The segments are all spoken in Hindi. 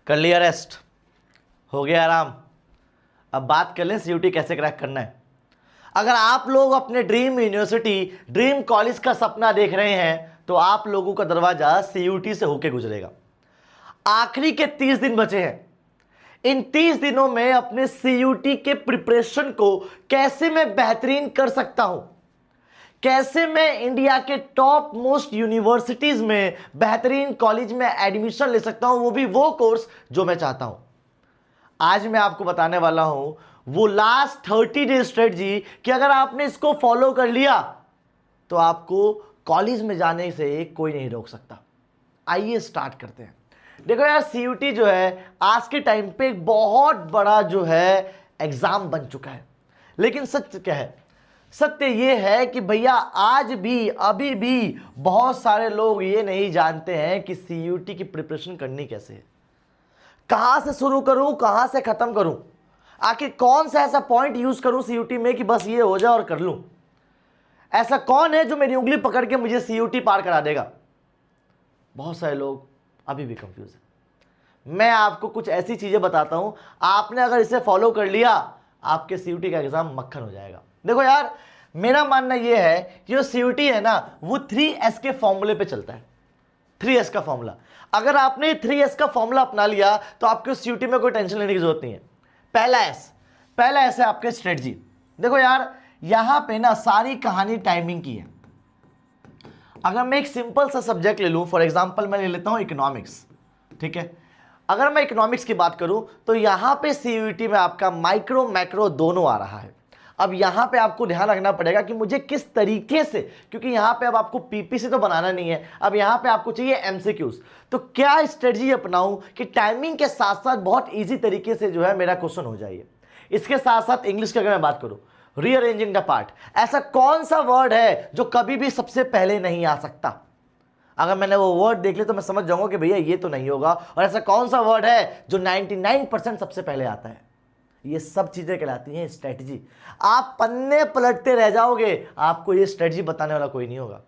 कर लिया रेस्ट, हो गया आराम। अब बात कर लें सीयूटी कैसे क्रैक करना है। अगर आप लोग अपने ड्रीम यूनिवर्सिटी, ड्रीम कॉलेज का सपना देख रहे हैं तो आप लोगों का दरवाजा सीयूटी से होके गुजरेगा। आखिरी के 30 दिन बचे हैं। इन 30 दिनों में अपने सीयूटी के प्रिपरेशन को कैसे मैं बेहतरीन कर सकता हूं, कैसे मैं इंडिया के टॉप मोस्ट यूनिवर्सिटीज में बेहतरीन कॉलेज में एडमिशन ले सकता हूं, वो भी वो कोर्स जो मैं चाहता हूं। आज मैं आपको बताने वाला हूं वो लास्ट 30 डे स्ट्रेटजी कि अगर आपने इसको फॉलो कर लिया तो आपको कॉलेज में जाने से कोई नहीं रोक सकता। आइए स्टार्ट करते हैं। देखो यार, सीयूटी जो है आज के टाइम पे एक बहुत बड़ा जो है एग्जाम बन चुका है, लेकिन सत्य क्या है? सत्य ये है कि भैया आज भी अभी भी बहुत सारे लोग ये नहीं जानते हैं कि सीयूटी की प्रिपरेशन करनी कैसे है, कहां से शुरू करूं, कहां से खत्म करूं, आखिर कौन सा ऐसा पॉइंट यूज करूं सीयूटी में कि बस ये हो जाए और कर लूं। ऐसा कौन है जो मेरी उंगली पकड़ के मुझे सीयूटी पार करा देगा? बहुत सारे लोग अभी भी कंफ्यूज है। मैं आपको कुछ ऐसी चीजें बताता हूं, आपने अगर इसे फॉलो कर लिया आपके सीयूटी का एग्जाम मक्खन हो जाएगा। देखो यार, मेरा मानना यह है कि जो सीयूटी है ना वो 3S के फॉर्मूले पे चलता है। 3S का फॉर्मूला, अगर आपने 3S का फॉर्मूला अपना लिया तो आपको सीयूटी में कोई टेंशन लेने की जरूरत नहीं है। पहला एस है आपके स्ट्रेटजी। देखो यार, यहां पे ना सारी कहानी टाइमिंग की है। अगर मैं एक सिंपल सा सब्जेक्ट ले लूं, फॉर एग्जांपल मैं ले लेता हूं इकोनॉमिक्स, ठीक है। अगर मैं इकोनॉमिक्स की बात करूं तो यहां पे सीयूटी में आपका माइक्रो मैक्रो दोनों आ रहा है। अब यहां पे आपको ध्यान रखना पड़ेगा कि मुझे किस तरीके से, क्योंकि यहां पे अब आपको पीपीसी तो बनाना नहीं है, अब यहां पे आपको चाहिए एमसीक्यूज। तो क्या स्ट्रेटजी अपनाऊं कि टाइमिंग के साथ साथ बहुत इजी तरीके से जो है मेरा क्वेश्चन हो जाए। इसके साथ साथ इंग्लिश की अगर मैं बात करूं, रीअरेंजिंग द पार्ट, ऐसा कौन सा वर्ड है जो कभी भी सबसे पहले नहीं आ सकता? अगर मैंने वो वर्ड देख लिया तो मैं समझ जाऊंगा कि भैया ये तो नहीं होगा। और ऐसा कौन सा वर्ड है जो 99% सबसे पहले आता है? ये सब चीजें कहलाती हैं स्ट्रेटजी। आप पन्ने पलटते रह जाओगे, आपको ये स्ट्रेटजी बताने वाला कोई नहीं होगा।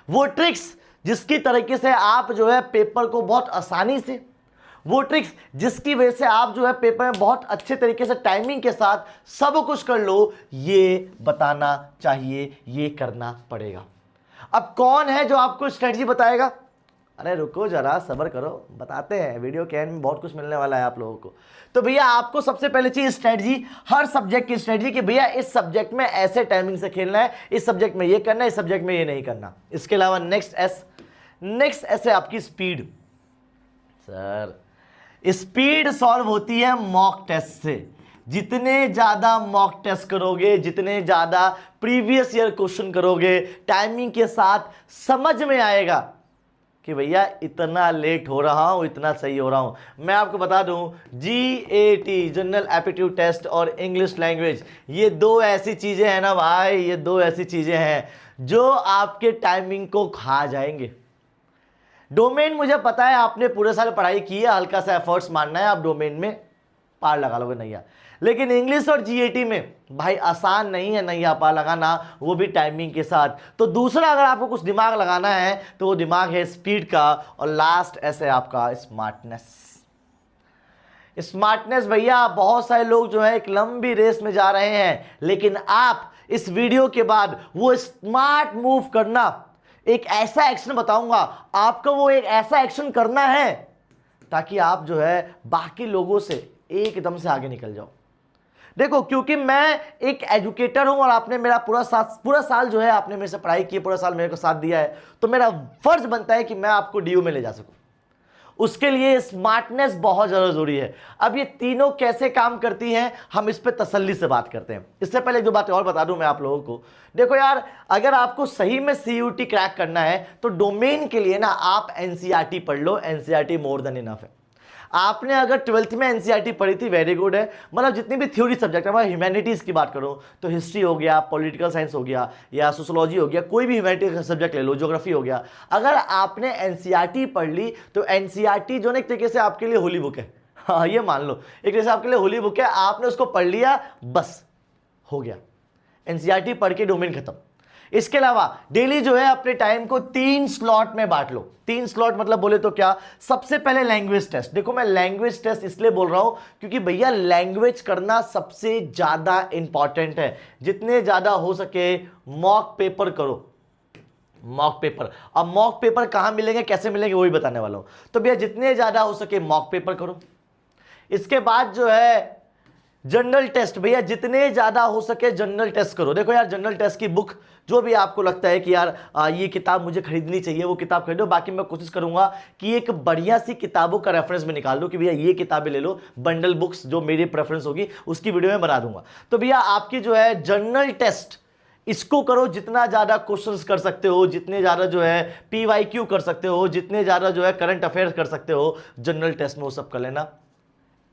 वो ट्रिक्स जिसकी तरीके से आप जो है पेपर को बहुत आसानी से, वो ट्रिक्स जिसकी वजह से आप जो है पेपर में बहुत अच्छे तरीके से टाइमिंग के साथ सब कुछ कर लो, ये बताना चाहिए, ये करना पड़ेगा। अब कौन है जो आपको स्ट्रेटजी बताएगा? अरे रुको जरा, सब्र करो, बताते हैं। वीडियो के एंड में बहुत कुछ मिलने वाला है आप लोगों को। तो भैया आपको सबसे पहले चाहिए स्ट्रेटजी, हर सब्जेक्ट की स्ट्रेटजी कि भैया इस सब्जेक्ट में ऐसे टाइमिंग से खेलना है, इस सब्जेक्ट में ये करना है, इस सब्जेक्ट में ये नहीं करना। इसके अलावा नेक्स्ट एस है आपकी स्पीड। सर, स्पीड सॉल्व होती है मॉक टेस्ट से। जितने ज्यादा मॉक टेस्ट करोगे, जितने ज्यादा प्रीवियस ईयर क्वेश्चन करोगे, टाइमिंग के साथ समझ में आएगा कि भैया इतना लेट हो रहा हूं, इतना सही हो रहा हूं। मैं आपको बता दूं, GAT जनरल एप्टीट्यूड टेस्ट और इंग्लिश लैंग्वेज, ये दो ऐसी चीजें हैं ना भाई, ये दो ऐसी चीजें हैं जो आपके टाइमिंग को खा जाएंगे। डोमेन मुझे पता है आपने पूरे साल पढ़ाई की है, हल्का सा एफर्ट्स मारना है, आप डोमेन में पार लगा लोगे नैया। लेकिन इंग्लिश और GAT में भाई आसान नहीं है नैया पार लगाना, वो भी टाइमिंग के साथ। तो दूसरा अगर आपको कुछ दिमाग लगाना है तो वो दिमाग है स्पीड का। और लास्ट ऐसे आपका स्मार्टनेस भैया, बहुत सारे लोग जो है एक लंबी रेस में जा रहे हैं, लेकिन आप इस वीडियो के बाद वो स्मार्ट मूव करना, एक ऐसा एक्शन बताऊंगा आपको, वो एक ऐसा एक्शन करना है ताकि आप जो है बाकी लोगों से एकदम से आगे निकल जाओ। देखो, क्योंकि मैं एक एजुकेटर हूं और आपने मेरा पूरा साल जो है आपने मेरे से पढ़ाई की, पूरा साल मेरे को साथ दिया है, तो मेरा फर्ज बनता है कि मैं आपको DU में ले जा सकूं। उसके लिए स्मार्टनेस बहुत ज़्यादा जरूरी है। अब ये तीनों कैसे काम करती हैं, हम इस पे तसल्ली से बात करते हैं। इससे पहले एक दो बातें और बता दूं मैं आप लोगों को। देखो यार, अगर आपको सही में CUT क्रैक करना है तो डोमेन के लिए ना आप NCERT पढ़ लो। NCERT मोर देन इनफ है। आपने अगर 12th में NCERT पढ़ी थी, वेरी गुड है। मतलब जितनी भी थ्योरी सब्जेक्ट है, मैं ह्यूमैनिटीज़ की बात करूं तो हिस्ट्री हो गया, पॉलिटिकल साइंस हो गया, या सोशोलॉजी हो गया, कोई भी ह्यूमैनिटीज का सब्जेक्ट ले लो, ज्योग्राफी हो गया। अगर आपने NCERT पढ़ ली तो NCERT जो ना एक तरीके से आपके लिए होली बुक है। हाँ, ये मान लो एक तरह से आपके लिए होली बुक है। आपने उसको पढ़ लिया, बस हो गया। NCERT पढ़ के डोमेन खत्म। इसके अलावा डेली जो है अपने टाइम को 3 स्लॉट में बांट लो। 3 स्लॉट मतलब बोले तो क्या, सबसे पहले लैंग्वेज टेस्ट। देखो मैं लैंग्वेज टेस्ट इसलिए बोल रहा हूं क्योंकि भैया लैंग्वेज करना सबसे ज्यादा इंपॉर्टेंट है। जितने ज्यादा हो सके मॉक पेपर करो, मॉक पेपर। अब मॉक पेपर कहां मिलेंगे, कैसे मिलेंगे, वही बताने वाला हूं। तो भैया जितने ज्यादा हो सके मॉक पेपर करो। इसके बाद जो है जनरल टेस्ट, भैया जितने ज्यादा हो सके जनरल टेस्ट करो। देखो यार जनरल टेस्ट की बुक जो भी आपको लगता है कि यार ये किताब मुझे खरीदनी चाहिए, वो किताब खरीदो। बाकी मैं कोशिश करूंगा कि एक बढ़िया सी किताबों का रेफरेंस में निकाल दो कि भैया ये किताबें ले लो, बंडल बुक्स, जो मेरी प्रेफरेंस होगी उसकी वीडियो में बना दूंगा। तो भैया आपकी जो है जनरल टेस्ट इसको करो, जितना ज्यादा क्वेश्चंस कर सकते हो, जितने ज्यादा जो है पीवाईक्यू कर सकते हो, जितने ज्यादा जो है करंट अफेयर्स कर सकते हो जनरल टेस्ट में, वो सब कर लेना।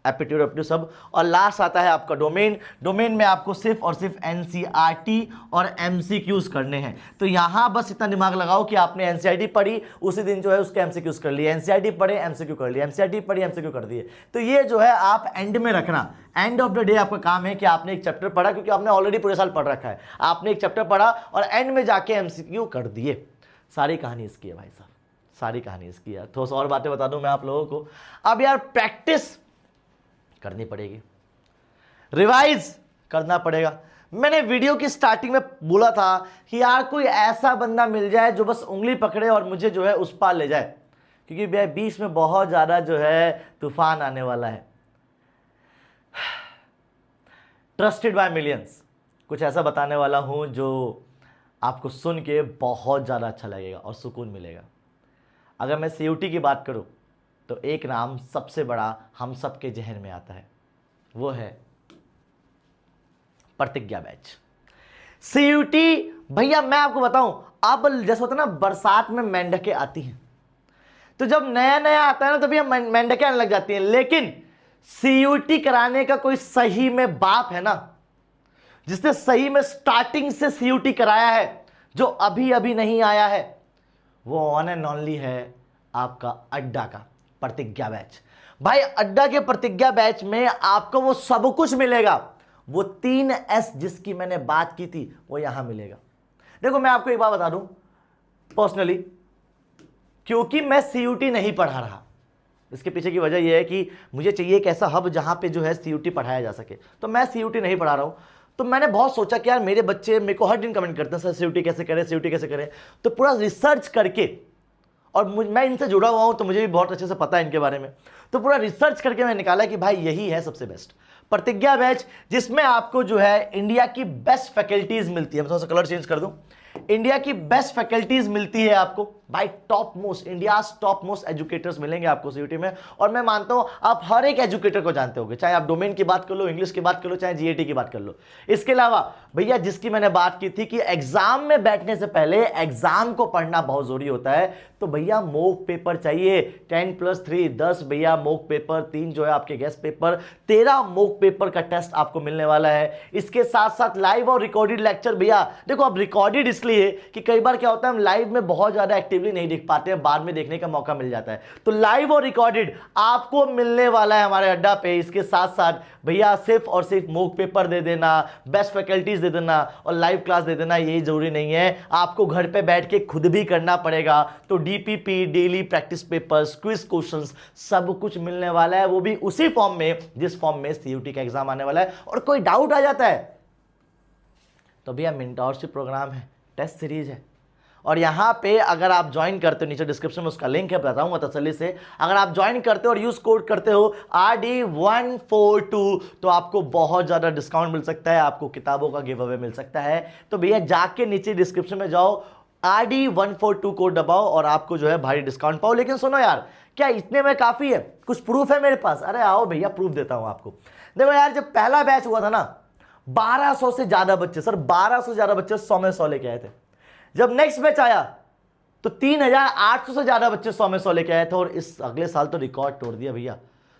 एप्टीट्यूड एप्टीट्यूड सब। और लास्ट आता है आपका डोमेन। डोमेन में आपको सिर्फ और सिर्फ एनसीईआरटी और एमसीक्यूज करने हैं। तो यहां बस इतना दिमाग लगाओ कि आपने एनसीईआरटी पढ़ी, उसी दिन जो है उसके एमसीक्यूज कर लिए, एनसीईआरटी पढ़े एमसीक्यू कर लिए, एनसीईआरटी पढ़ी एमसीक्यू कर दिए। तो ये जो है आप एंड में रखना, एंड ऑफ द डे आपका काम है कि आपने एक चैप्टर पढ़ा, क्योंकि आपने ऑलरेडी पूरे साल पढ़ रखा है, आपने एक चैप्टर पढ़ा और एंड में जाके एमसीक्यू कर दिए। सारी कहानी इसकी है भाई साहब, सारी कहानी इसकी है। थोड़ा सा और बातें बता दूं मैं आप लोगों को। अब यार प्रैक्टिस करनी पड़ेगी, रिवाइज करना पड़ेगा। मैंने वीडियो की स्टार्टिंग में बोला था कि यार कोई ऐसा बंदा मिल जाए जो बस उंगली पकड़े और मुझे जो है उस पार ले जाए, क्योंकि भैया बीच में बहुत ज्यादा जो है तूफान आने वाला है। ट्रस्टेड बाय मिलियंस, कुछ ऐसा बताने वाला हूं जो आपको सुन के बहुत ज्यादा अच्छा लगेगा और सुकून मिलेगा। अगर मैं सीयूटी की बात करूं तो एक नाम सबसे बड़ा हम सबके जहन में आता है, वो है प्रतिज्ञा बैच। सीयूटी भैया मैं आपको बताऊं, अब जैसे होता है ना बरसात में मेंढकें आती हैं, तो जब नया नया आता है ना तो भैया मेंढकें आने लग जाती हैं। लेकिन सीयूटी कराने का कोई सही में बाप है ना, जिसने सही में स्टार्टिंग से सीयूटी कराया है, जो अभी अभी नहीं आया है, वो ऑन एंड ओनली है आपका अड्डा का प्रतिज्ञा बैच। भाई अड्डा के प्रतिज्ञा बैच में आपको वो सब कुछ मिलेगा, वो 3S जिसकी मैंने बात की थी वो यहां मिलेगा। देखो मैं आपको एक बात बता दूं, पर्सनली क्योंकि मैं सीयूटी नहीं पढ़ा रहा, इसके पीछे की वजह यह है कि मुझे चाहिए एक ऐसा हब जहां पे जो है सीयूटी पढ़ाया जा सके। तो मैं सीयूटी नहीं पढ़ा रहा हूं, तो मैंने बहुत सोचा कि यार मेरे बच्चे मेरे को हर दिन कमेंट करते हैं सर सीयूटी कैसे करें, सीयूटी कैसे करें। तो पूरा रिसर्च करके, और मैं इनसे जुड़ा हुआ हूं तो मुझे भी बहुत अच्छे से पता है इनके बारे में, तो पूरा रिसर्च करके मैं निकाला कि भाई यही है सबसे बेस्ट प्रतिज्ञा बैच, जिसमें आपको जो है इंडिया की बेस्ट फैकल्टीज मिलती है। मैं थोड़ा सा कलर चेंज कर दूं, इंडिया की बेस्ट फैकल्टीज मिलती है आपको भाई, top most, India top most educators मिलेंगे आपको सीयूटी में। और मैं मानता हूं आप हर एक एजुकेटर को जानते होंगे, चाहे आप डोमेन की बात कर लो, इंग्लिश की बात कर लो, चाहे जीएटी की बात कर लो। इसके अलावा भैया जिसकी मैंने बात की थी कि एग्जाम में बैठने से पहले एग्जाम को पढ़ना बहुत जरूरी होता है, तो भैया मॉक पेपर चाहिए। 10+3 10 भैया मॉक पेपर, 3 जो है आपके गेस्ट पेपर, 13 मॉक पेपर का टेस्ट आपको मिलने वाला है। इसके साथ साथ लाइव और रिकॉर्डेड लेक्चर। भैया देखो अब रिकॉर्डेड इसलिए कि कई बार क्या होता है हम लाइव में बहुत ज्यादा एक्टिवली नहीं दिख पाते हैं, बाद में देखने का मौका मिल जाता है। तो लाइव और रिकॉर्डेड आपको मिलने वाला है हमारे अड्डा पे। इसके साथ साथ भैया सिर्फ और सिर्फ मॉक पेपर दे देना, बेस्ट फैकल्टीज दे देना और लाइव क्लास दे देना यही जरूरी नहीं है, आपको घर पे बैठ के खुद भी करना पड़ेगा। तो DPP, daily practice papers, quiz questions, सब कुछ मिलने वाला है, वो भी उसी फॉर्म में जिस फॉर्म में सीयूटी का एग्जाम आने वाला है। और कोई डाउट आ जाता है तो भैया मेंटरशिप प्रोग्राम है, टेस्ट सीरीज है, और यहां पे अगर आप ज्वाइन करते हो, नीचे डिस्क्रिप्शन में उसका लिंक है, बताऊंगा तसल्ली से, अगर आप ज्वाइन करते हो और यूज कोड करते हो RD142 तो आपको बहुत ज्यादा डिस्काउंट मिल सकता है, आपको किताबों का गिव अवे मिल सकता है। तो भैया जाके नीचे डिस्क्रिप्शन में जाओ, RD142 कोड दबाओ और आपको जो है भारी डिस्काउंट पाओ। लेकिन सुनो यार, क्या इतने में काफी है? कुछ प्रूफ है मेरे पास? अरे आओ भैया प्रूफ देता हूं आपको। देखो यार जब पहला बैच हुआ था ना, 1200 से ज्यादा बच्चे, सर 1200 से ज्यादा बच्चे 100 में 100 लेके आए थे। जब नेक्स्ट बैच आया तो 3800 से ज्यादा बच्चे 100 में 100 लेके आए थे, और इस अगले साल तो रिकॉर्ड तोड़ दिया भैया।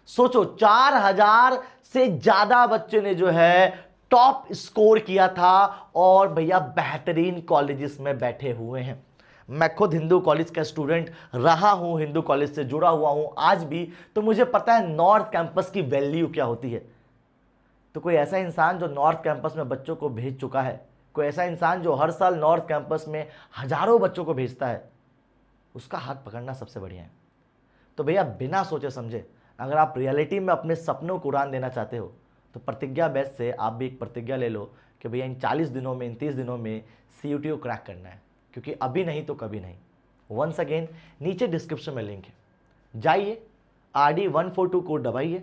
सोचो 4000 से ज्यादा बच्चे ने जो है टॉप स्कोर किया था, और भैया बेहतरीन कॉलेजेस में बैठे हुए हैं। मैं खुद हिंदू कॉलेज का स्टूडेंट रहा हूं, हिंदू कॉलेज से जुड़ा हुआ हूं आज भी, तो मुझे पता है नॉर्थ कैंपस की वैल्यू क्या होती है। तो कोई ऐसा इंसान जो नॉर्थ कैंपस में बच्चों को भेज चुका है, कोई ऐसा इंसान जो हर साल नॉर्थ कैंपस में हजारों बच्चों को भेजता है, उसका हाथ पकड़ना सबसे बढ़िया है। तो भैया बिना सोचे समझे अगर आप रियलिटी में अपने सपनों को उड़ान देना चाहते हो तो प्रतिज्ञा बैच से आप भी एक प्रतिज्ञा ले लो कि भैया इन 40 दिनों में, इन 30 दिनों में CUT को क्रैक करना है, क्योंकि अभी नहीं तो कभी नहीं। वंस अगेन नीचे डिस्क्रिप्शन में लिंक है, जाइए RD142 कोड दबाइए,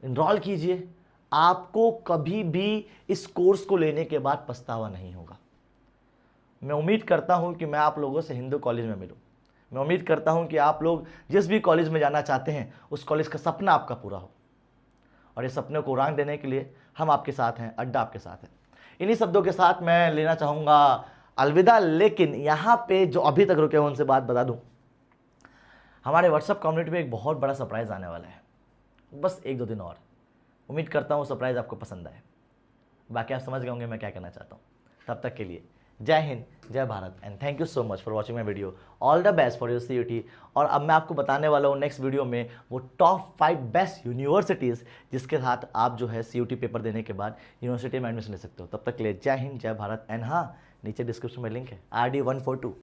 इनरोल कीजिए। आपको कभी भी इस कोर्स को लेने के बाद पछतावा नहीं होगा। मैं उम्मीद करता हूं कि मैं आप लोगों से हिंदू कॉलेज में मिलूं। मैं उम्मीद करता हूं कि आप लोग जिस भी कॉलेज में जाना चाहते हैं उस कॉलेज का सपना आपका पूरा हो, और ये सपने को उड़ान देने के लिए हम आपके साथ हैं, अड्डा आपके साथ है। इन्हीं शब्दों के साथ मैं लेना चाहूँगा अलविदा। लेकिन यहाँ पे जो अभी तक रुके हैं उनसे बात बता दूँ, हमारे व्हाट्सएप कम्युनिटी में एक बहुत बड़ा सरप्राइज़ आने वाला है, बस 1-2 दिन और। उम्मीद करता हूँ सरप्राइज़ आपको पसंद आए। बाकी आप समझ गए होंगे मैं क्या कहना चाहता हूँ। तब तक के लिए जय हिंद, जय Bharat, and thank you so much for watching my video. All the best for your CUT। और अब मैं आपको बताने वाला हूँ नेक्स्ट वीडियो में वो टॉप 5 बेस्ट यूनिवर्सिटीज़ जिसके साथ आप जो है CUT पेपर देने के बाद यूनिवर्सिटी में एडमिशन ले सकते हो। तब तक के लिए जय हिंद, जय भारत, एंड हाँ, नीचे डिस्क्रिप्शन में लिंक है RD142।